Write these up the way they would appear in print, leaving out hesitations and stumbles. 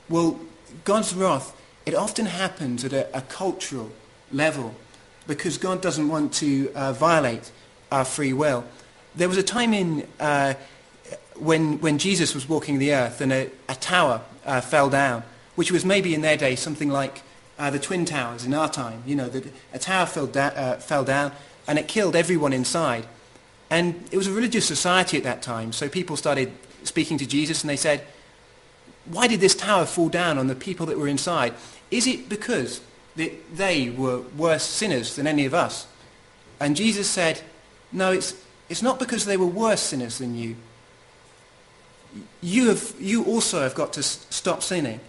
Well, God's wrath, it often happens at a cultural level because God doesn't want to violate our free will. There was a time when Jesus was walking the earth and a tower fell down, which was maybe in their day something like the Twin Towers in our time. You know, that a tower fell down and it killed everyone inside. And it was a religious society at that time, so people started speaking to Jesus and they said, why did this tower fall down on the people that were inside? Is it because they were worse sinners than any of us? And Jesus said, no, it's not because they were worse sinners than you. You also have got to stop sinning,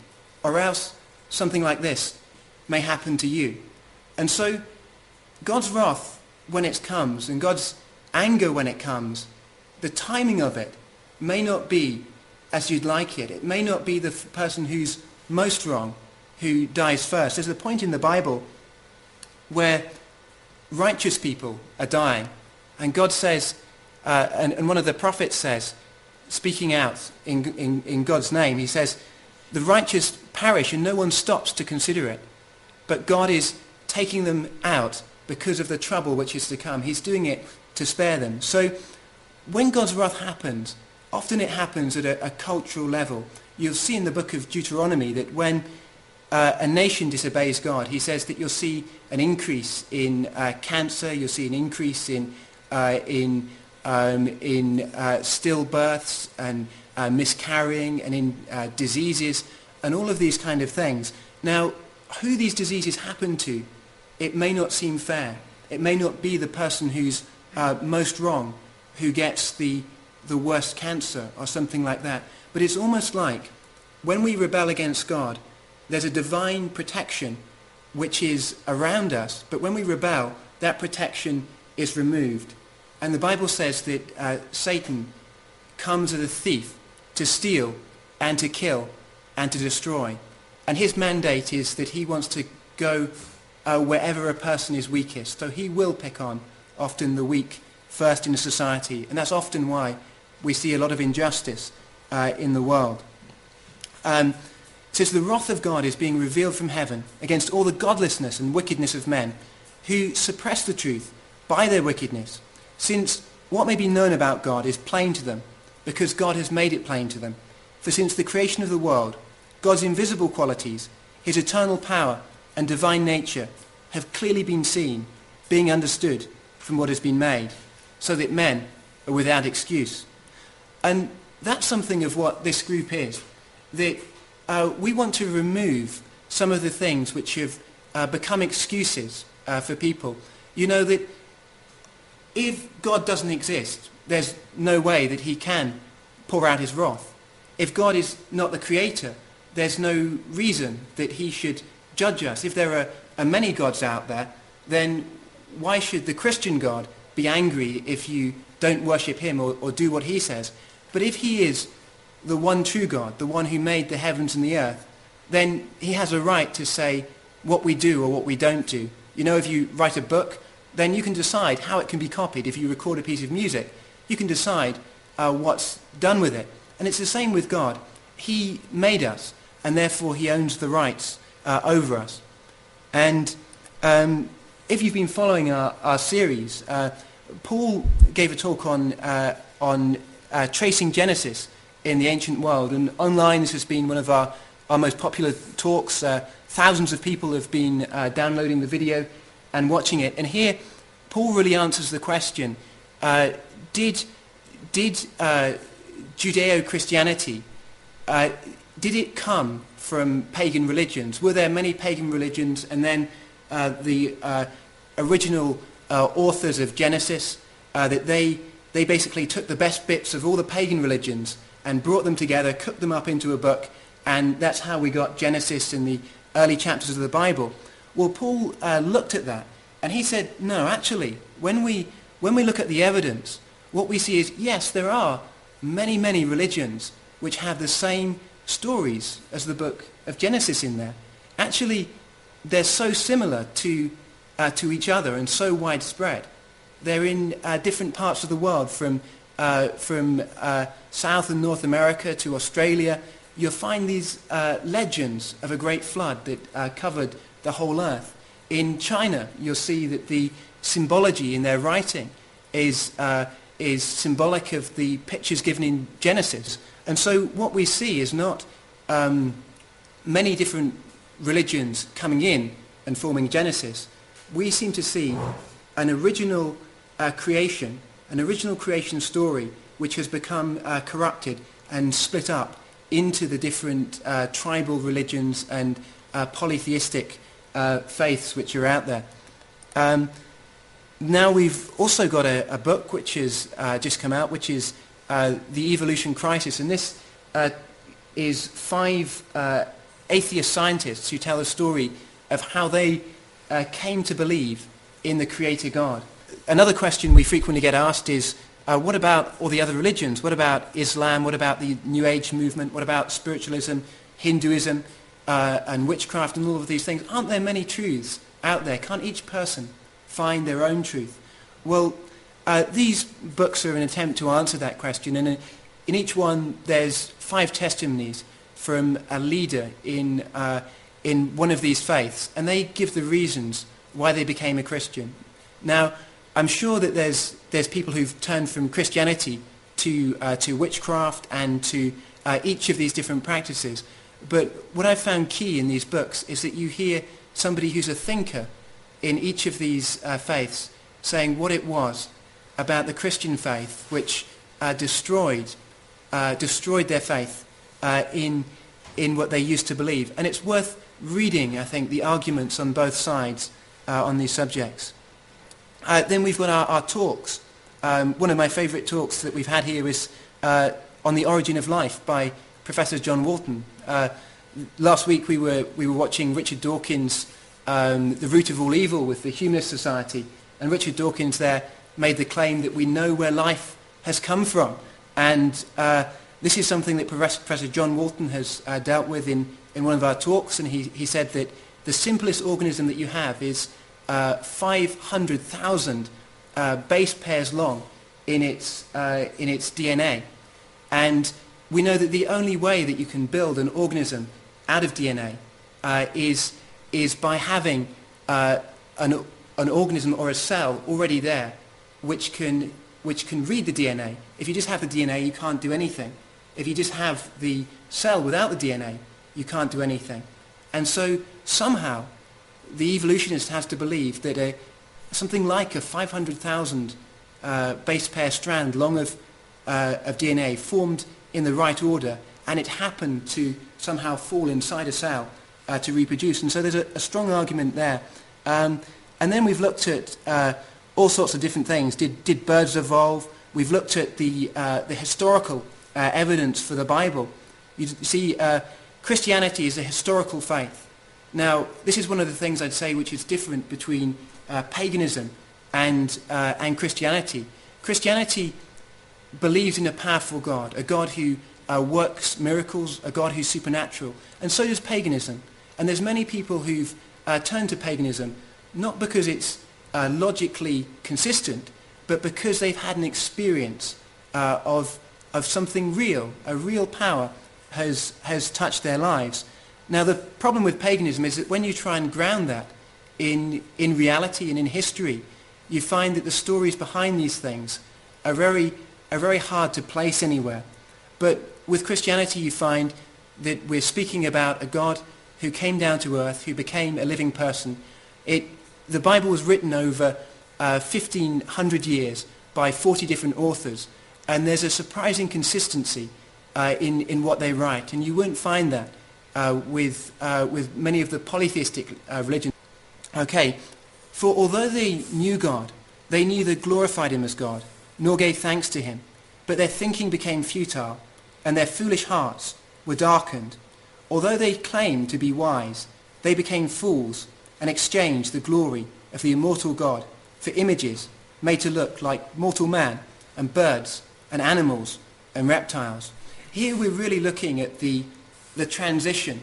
or else something like this may happen to you. And so God's wrath, when it comes, and God's anger when it comes, the timing of it may not be as you'd like it. It may not be the person who's most wrong who dies first. There's a point in the Bible where righteous people are dying, and God says, and one of the prophets says, speaking out in God's name, he says, the righteous perish and no one stops to consider it, but God is taking them out because of the trouble which is to come. He's doing it to spare them. So when God's wrath happens, often it happens at a cultural level. You'll see in the book of Deuteronomy that when a nation disobeys God, he says that you'll see an increase in cancer, you'll see an increase in stillbirths and miscarrying and in diseases and all of these kind of things. Now, who these diseases happen to, it may not seem fair. It may not be the person who's most wrong who gets the worst cancer or something like that. But it's almost like when we rebel against God, there's a divine protection which is around us, but when we rebel, that protection is removed. And the Bible says that Satan comes as a thief to steal and to kill and to destroy. And his mandate is that he wants to go wherever a person is weakest. So he will pick on often the weak first in a society. And that's often why we see a lot of injustice in the world. It says the wrath of God is being revealed from heaven against all the godlessness and wickedness of men who suppress the truth by their wickedness, since what may be known about God is plain to them, because God has made it plain to them. For since the creation of the world, God's invisible qualities, his eternal power and divine nature have clearly been seen, being understood from what has been made, so that men are without excuse. And that's something of what this group is, that we want to remove some of the things which have become excuses for people. You know that if God doesn't exist, there's no way that he can pour out his wrath. If God is not the creator, there's no reason that he should judge us. If there are many gods out there, then why should the Christian God be angry if you don't worship him or do what he says? But if he is the one true God, the one who made the heavens and the earth, then he has a right to say what we do or what we don't do. You know, if you write a book, then you can decide how it can be copied. If you record a piece of music, you can decide what's done with it. And it's the same with God. He made us, and therefore he owns the rights over us. And if you've been following our series, Paul gave a talk on tracing Genesis in the ancient world, and online this has been one of our most popular talks. Thousands of people have been downloading the video and watching it. And here, Paul really answers the question, did Judeo-Christianity, did it come from pagan religions? Were there many pagan religions, and then the original authors of Genesis, that they basically took the best bits of all the pagan religions and brought them together, cooked them up into a book, and that's how we got Genesis in the early chapters of the Bible? Well, Paul looked at that, and he said, no, actually, when we look at the evidence, what we see is, yes, there are many, many religions which have the same stories as the book of Genesis in there. Actually, they're so similar to each other and so widespread. They're in different parts of the world, from South and North America to Australia. you'll find these legends of a great flood that covered the whole earth. In China, you'll see that the symbology in their writing is symbolic of the pictures given in Genesis. And so what we see is not many different religions coming in and forming Genesis. We seem to see an original creation, an original creation story which has become corrupted and split up into the different tribal religions and polytheistic faiths which are out there. Now we've also got a book which has just come out, which is The Evolution Crisis, and this is 5 atheist scientists who tell a story of how they came to believe in the Creator God. Another question we frequently get asked is, what about all the other religions? What about Islam? What about the New Age movement? What about spiritualism, Hinduism, and witchcraft and all of these things? Aren't there many truths out there? Can't each person find their own truth? Well, these books are an attempt to answer that question, and in each one there's 5 testimonies from a leader in one of these faiths, and they give the reasons why they became a Christian. Now, I'm sure that there's people who've turned from Christianity to witchcraft and to each of these different practices. But what I've found key in these books is that you hear somebody who's a thinker in each of these faiths saying what it was about the Christian faith which destroyed their faith in what they used to believe. And it's worth reading, I think, the arguments on both sides on these subjects. Then we've got our talks. One of my favourite talks that we've had here is on the origin of life by Professor John Walton. Last week we were watching Richard Dawkins' The Root of All Evil with the Humanist Society, and Richard Dawkins there made the claim that we know where life has come from, and this is something that Professor John Walton has dealt with in one of our talks, and he said that the simplest organism that you have is 500,000 base pairs long in its DNA, and we know that the only way that you can build an organism out of DNA is by having an organism or a cell already there which can read the DNA. If you just have the DNA, you can't do anything. If you just have the cell without the DNA, you can't do anything. And so somehow the evolutionist has to believe that something like a 500,000 base pair strand long of DNA formed in the right order, and it happened to somehow fall inside a cell to reproduce. And so there's a strong argument there. And then we've looked at all sorts of different things. Did birds evolve? We've looked at the historical evidence for the Bible. You see, Christianity is a historical faith. Now, this is one of the things I'd say which is different between paganism and Christianity. Christianity believes in a powerful God, a God who works miracles, a God who's supernatural. And so does paganism. And there's many people who've turned to paganism not because it's logically consistent, but because they've had an experience of something real. A real power has touched their lives. Now, the problem with paganism is that when you try and ground that in reality and in history, you find that the stories behind these things are very hard to place anywhere. But with Christianity, you find that we're speaking about a God who came down to earth, who became a living person. The Bible was written over 1,500 years by 40 different authors, and there's a surprising consistency in what they write, and you won't find that with many of the polytheistic religions. Okay, for although they knew God, they neither glorified him as God, nor gave thanks to him, but their thinking became futile, and their foolish hearts were darkened. Although they claimed to be wise, they became fools and exchanged the glory of the immortal God for images made to look like mortal man and birds and animals and reptiles. Here we're really looking at the transition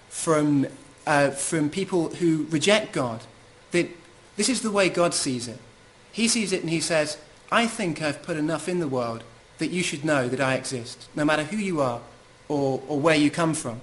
from people who reject God. That this is the way God sees it. He sees it and he says, I think I've put enough in the world that you should know that I exist. No matter who you are, or where you come from.